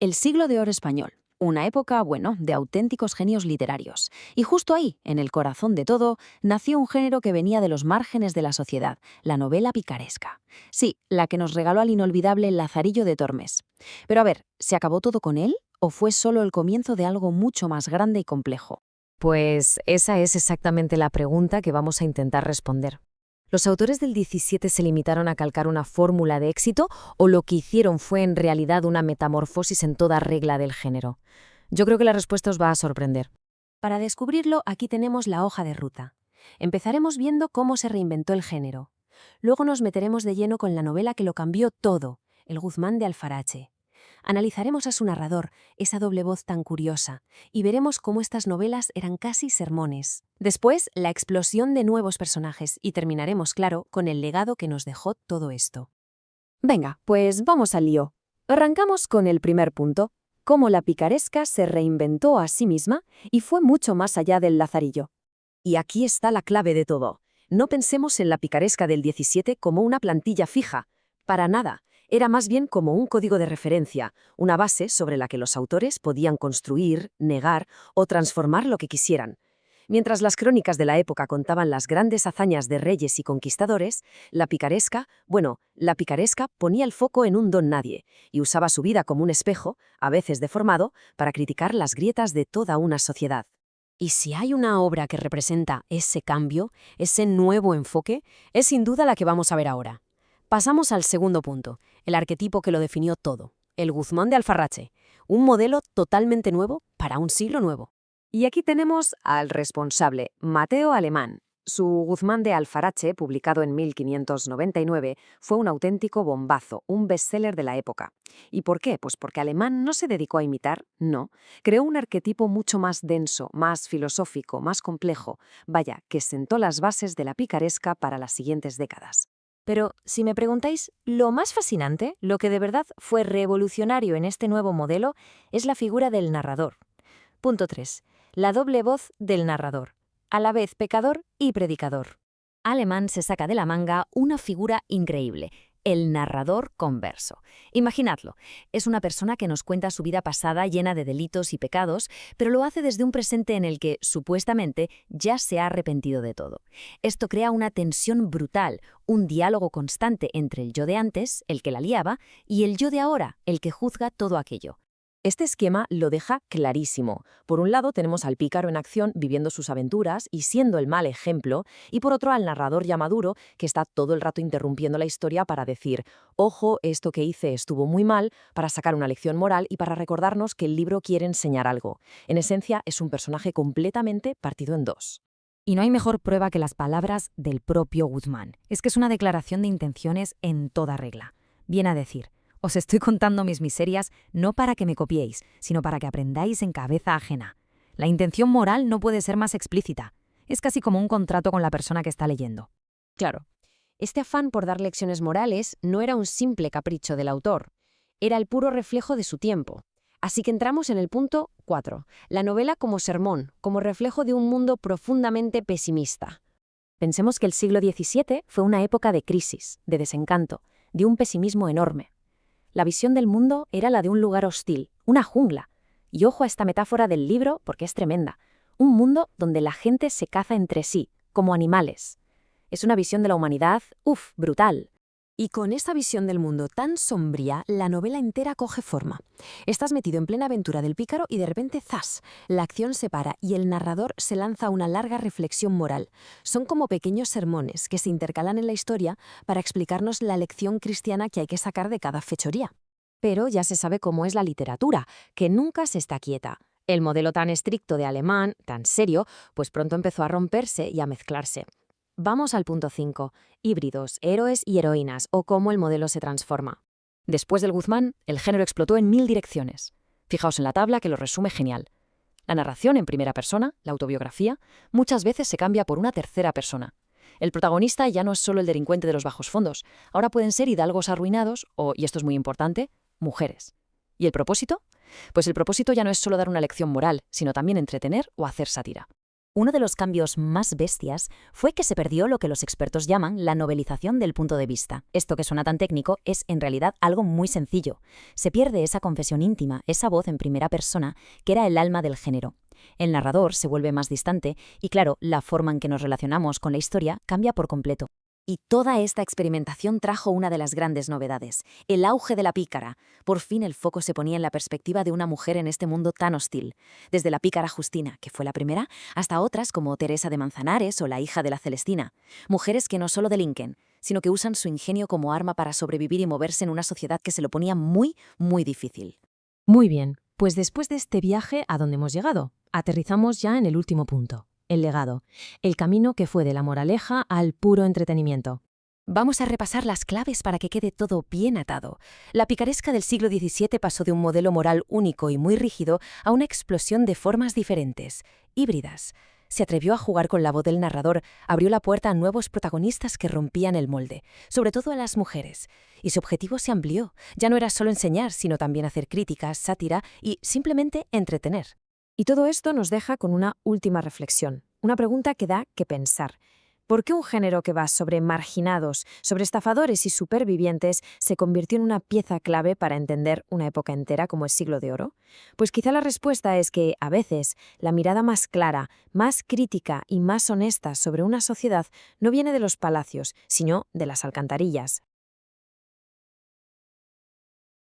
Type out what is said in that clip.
El siglo de oro español, una época, bueno, de auténticos genios literarios. Y justo ahí, en el corazón de todo, nació un género que venía de los márgenes de la sociedad, la novela picaresca. Sí, la que nos regaló al inolvidable Lazarillo de Tormes. Pero a ver, ¿se acabó todo con él o fue solo el comienzo de algo mucho más grande y complejo? Pues esa es exactamente la pregunta que vamos a intentar responder. ¿Los autores del 17 se limitaron a calcar una fórmula de éxito o lo que hicieron fue en realidad una metamorfosis en toda regla del género? Yo creo que la respuesta os va a sorprender. Para descubrirlo, aquí tenemos la hoja de ruta. Empezaremos viendo cómo se reinventó el género. Luego nos meteremos de lleno con la novela que lo cambió todo, El Guzmán de Alfarache. Analizaremos a su narrador, esa doble voz tan curiosa, y veremos cómo estas novelas eran casi sermones. Después, la explosión de nuevos personajes y terminaremos, claro, con el legado que nos dejó todo esto. Venga, pues vamos al lío. Arrancamos con el primer punto, cómo la picaresca se reinventó a sí misma y fue mucho más allá del Lazarillo. Y aquí está la clave de todo. No pensemos en la picaresca del 17 como una plantilla fija. Para nada. Era más bien como un código de referencia, una base sobre la que los autores podían construir, negar o transformar lo que quisieran. Mientras las crónicas de la época contaban las grandes hazañas de reyes y conquistadores, la picaresca ponía el foco en un don nadie y usaba su vida como un espejo, a veces deformado, para criticar las grietas de toda una sociedad. Y si hay una obra que representa ese cambio, ese nuevo enfoque, es sin duda la que vamos a ver ahora. Pasamos al segundo punto, el arquetipo que lo definió todo, el Guzmán de Alfarrache, un modelo totalmente nuevo para un siglo nuevo. Y aquí tenemos al responsable, Mateo Alemán. Su Guzmán de Alfarache, publicado en 1599, fue un auténtico bombazo, un bestseller de la época. ¿Y por qué? Pues porque Alemán no se dedicó a imitar, no. Creó un arquetipo mucho más denso, más filosófico, más complejo. Vaya, que sentó las bases de la picaresca para las siguientes décadas. Pero si me preguntáis, lo más fascinante, lo que de verdad fue revolucionario en este nuevo modelo, es la figura del narrador. Punto 3. La doble voz del narrador, a la vez pecador y predicador. Alemán se saca de la manga una figura increíble, el narrador converso. Imaginadlo, es una persona que nos cuenta su vida pasada llena de delitos y pecados, pero lo hace desde un presente en el que, supuestamente, ya se ha arrepentido de todo. Esto crea una tensión brutal, un diálogo constante entre el yo de antes, el que la liaba, y el yo de ahora, el que juzga todo aquello. Este esquema lo deja clarísimo. Por un lado tenemos al pícaro en acción viviendo sus aventuras y siendo el mal ejemplo, y por otro al narrador ya maduro que está todo el rato interrumpiendo la historia para decir, ojo, esto que hice estuvo muy mal, para sacar una lección moral y para recordarnos que el libro quiere enseñar algo. En esencia es un personaje completamente partido en dos. Y no hay mejor prueba que las palabras del propio Guzmán. Es que es una declaración de intenciones en toda regla. Viene a decir: os estoy contando mis miserias no para que me copiéis, sino para que aprendáis en cabeza ajena. La intención moral no puede ser más explícita. Es casi como un contrato con la persona que está leyendo. Claro, este afán por dar lecciones morales no era un simple capricho del autor, era el puro reflejo de su tiempo. Así que entramos en el punto 4, la novela como sermón, como reflejo de un mundo profundamente pesimista. Pensemos que el siglo XVII fue una época de crisis, de desencanto, de un pesimismo enorme. La visión del mundo era la de un lugar hostil, una jungla. Y ojo a esta metáfora del libro porque es tremenda. Un mundo donde la gente se caza entre sí, como animales. Es una visión de la humanidad, brutal. Y con esta visión del mundo tan sombría, la novela entera coge forma. Estás metido en plena aventura del pícaro y de repente, ¡zas!, la acción se para y el narrador se lanza a una larga reflexión moral. Son como pequeños sermones que se intercalan en la historia para explicarnos la lección cristiana que hay que sacar de cada fechoría. Pero ya se sabe cómo es la literatura, que nunca se está quieta. El modelo tan estricto de Alemán, tan serio, pues pronto empezó a romperse y a mezclarse. Vamos al punto 5, híbridos, héroes y heroínas, o cómo el modelo se transforma. Después del Guzmán, el género explotó en 1000 direcciones. Fijaos en la tabla que lo resume genial. La narración en primera persona, la autobiografía, muchas veces se cambia por una tercera persona. El protagonista ya no es solo el delincuente de los bajos fondos, ahora pueden ser hidalgos arruinados o, y esto es muy importante, mujeres. ¿Y el propósito? Pues el propósito ya no es solo dar una lección moral, sino también entretener o hacer sátira. Uno de los cambios más bestias fue que se perdió lo que los expertos llaman la novelización del punto de vista. Esto que suena tan técnico es en realidad algo muy sencillo. Se pierde esa confesión íntima, esa voz en primera persona, que era el alma del género. El narrador se vuelve más distante y, claro, la forma en que nos relacionamos con la historia cambia por completo. Y toda esta experimentación trajo una de las grandes novedades, el auge de la pícara. Por fin el foco se ponía en la perspectiva de una mujer en este mundo tan hostil. Desde la pícara Justina, que fue la primera, hasta otras como Teresa de Manzanares o la hija de la Celestina. Mujeres que no solo delinquen, sino que usan su ingenio como arma para sobrevivir y moverse en una sociedad que se lo ponía muy, muy difícil. Muy bien, pues después de este viaje a donde hemos llegado, aterrizamos ya en el último punto. El legado, el camino que fue de la moraleja al puro entretenimiento. Vamos a repasar las claves para que quede todo bien atado. La picaresca del siglo XVII pasó de un modelo moral único y muy rígido a una explosión de formas diferentes, híbridas. Se atrevió a jugar con la voz del narrador, abrió la puerta a nuevos protagonistas que rompían el molde, sobre todo a las mujeres. Y su objetivo se amplió. Ya no era solo enseñar, sino también hacer críticas, sátira y simplemente entretener. Y todo esto nos deja con una última reflexión, una pregunta que da que pensar. ¿Por qué un género que va sobre marginados, sobre estafadores y supervivientes se convirtió en una pieza clave para entender una época entera como el Siglo de Oro? Pues quizá la respuesta es que, a veces, la mirada más clara, más crítica y más honesta sobre una sociedad no viene de los palacios, sino de las alcantarillas,